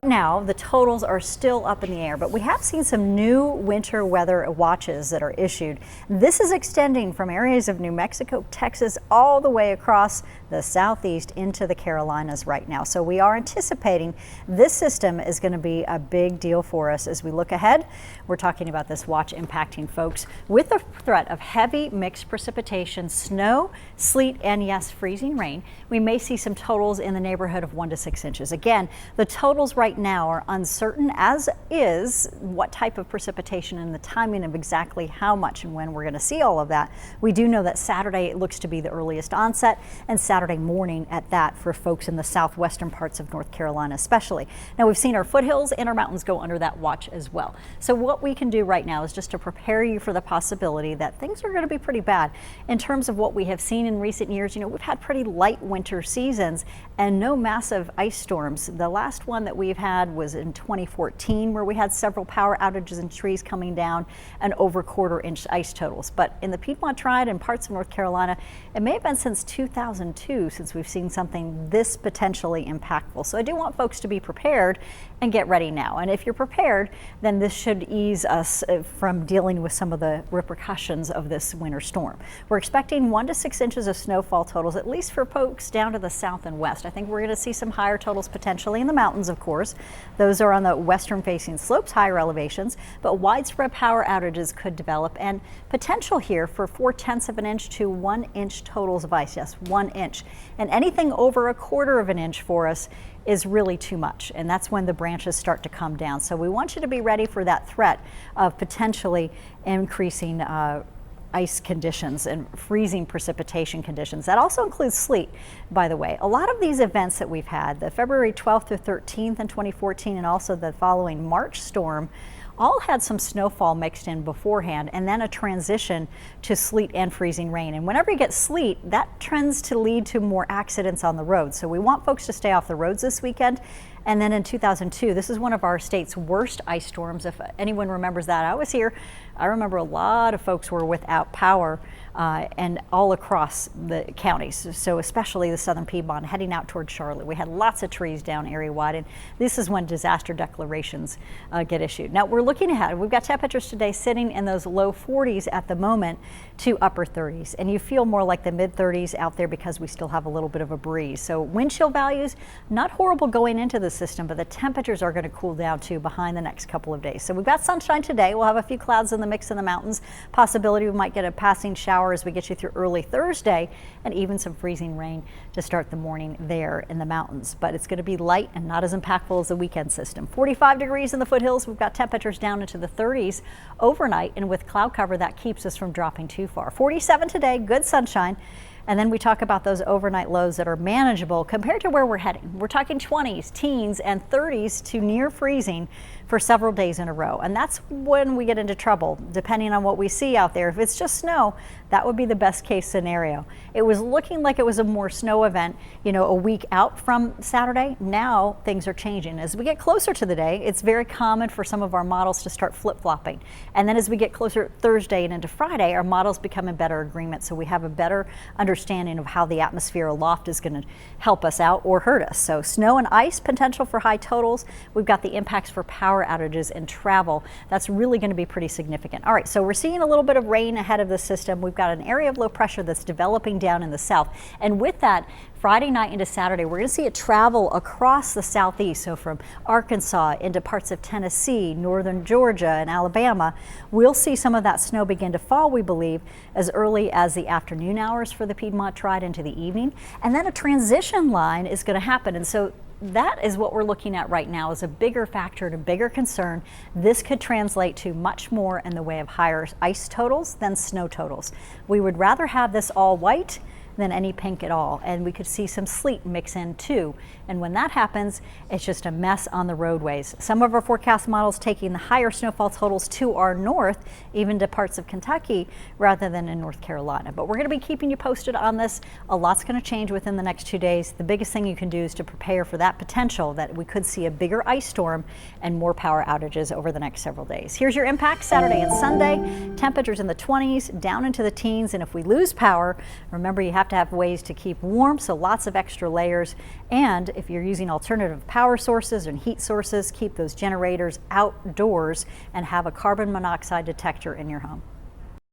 Now, the totals are still up in the air, but we have seen some new winter weather watches that are issued. This is extending from areas of New Mexico, Texas, all the way across the southeast into the Carolinas right now. So we are anticipating this system is going to be a big deal for us as we look ahead. We're talking about this watch impacting folks with the threat of heavy mixed precipitation, snow, sleet, and yes, freezing rain. We may see some totals in the neighborhood of 1 to 6 inches. Again, the totals right now are uncertain, as is what type of precipitation and the timing of exactly how much and when we're going to see all of that. We do know that Saturday it looks to be the earliest onset, and Saturday morning at that for folks in the southwestern parts of North Carolina especially. Now we've seen our foothills and our mountains go under that watch as well. So what we can do right now is just to prepare you for the possibility that things are going to be pretty bad. In terms of what we have seen in recent years, we've had pretty light winter seasons and no massive ice storms. The last one that we've had was in 2014, where we had several power outages and trees coming down and over quarter-inch ice totals. But in the Piedmont Triad and parts of North Carolina, it may have been since 2002 since we've seen something this potentially impactful. So I do want folks to be prepared and get ready now. And if you're prepared, then this should ease us from dealing with some of the repercussions of this winter storm. We're expecting 1 to 6 inches of snowfall totals, at least for folks down to the south and west. I think we're going to see some higher totals potentially in the mountains, of course. Those are on the western facing slopes, higher elevations, but widespread power outages could develop, and potential here for 4/10 of an inch to 1 inch totals of ice. Yes, 1 inch. And anything over 1/4 of an inch for us is really too much, and that's when the branches start to come down. So we want you to be ready for that threat of potentially increasing ice conditions and freezing precipitation conditions. That also includes sleet, by the way. A lot of these events that we've had, the February 12th to 13th in 2014 and also the following March storm, all had some snowfall mixed in beforehand and then a transition to sleet and freezing rain. And whenever you get sleet, that tends to lead to more accidents on the road. So we want folks to stay off the roads this weekend. And then in 2002, this is one of our state's worst ice storms. If anyone remembers that, I was here. I remember a lot of folks were without power and all across the counties. So especially the southern Piedmont heading out toward Charlotte. We had lots of trees down area wide, and this is when disaster declarations get issued. Now we're looking ahead. We've got temperatures today sitting in those low 40s at the moment to upper 30s, and you feel more like the mid 30s out there because we still have a little bit of a breeze. So wind chill values, not horrible going into the system, but the temperatures are going to cool down too behind the next couple of days. So we've got sunshine today. We'll have a few clouds in the mix in the mountains. Possibility we might get a passing shower as we get you through early Thursday, and even some freezing rain to start the morning there in the mountains. But it's going to be light and not as impactful as the weekend system. 45 degrees in the foothills. We've got temperatures down into the 30s overnight, and with cloud cover that keeps us from dropping too far. 47 today, good sunshine. And then we talk about those overnight lows that are manageable compared to where we're heading. We're talking 20s, teens, and 30s to near freezing for several days in a row. And that's when we get into trouble, depending on what we see out there. If it's just snow, that would be the best case scenario. It was looking like it was a more snow event, a week out from Saturday. Now things are changing. As we get closer to the day, it's very common for some of our models to start flip-flopping. And then as we get closer Thursday and into Friday, our models become in better agreement. So we have a better understanding of how the atmosphere aloft is going to help us out or hurt us. So snow and ice potential for high totals. We've got the impacts for power outages and travel. That's really going to be pretty significant. All right, so we're seeing a little bit of rain ahead of the system. We've got an area of low pressure that's developing down in the south. And with that, Friday night into Saturday, we're going to see it travel across the southeast. So from Arkansas into parts of Tennessee, northern Georgia, and Alabama. We'll see some of that snow begin to fall, we believe, as early as the afternoon hours for the Piedmont Triad into the evening. And then a transition line is going to happen. And so that is what we're looking at right now, is a bigger factor and a bigger concern. This could translate to much more in the way of higher ice totals than snow totals. We would rather have this all white than any pink at all, and we could see some sleet mix in too. And when that happens, it's just a mess on the roadways. Some of our forecast models taking the higher snowfall totals to our north, even to parts of Kentucky, rather than in North Carolina. But we're going to be keeping you posted on this. A lot's going to change within the next 2 days. The biggest thing you can do is to prepare for that potential that we could see a bigger ice storm and more power outages over the next several days. Here's your impact Saturday and Sunday. Temperatures in the 20s, down into the teens, and if we lose power, remember you have have to have ways to keep warm, so lots of extra layers. And if you're using alternative power sources and heat sources, keep those generators outdoors and have a carbon monoxide detector in your home.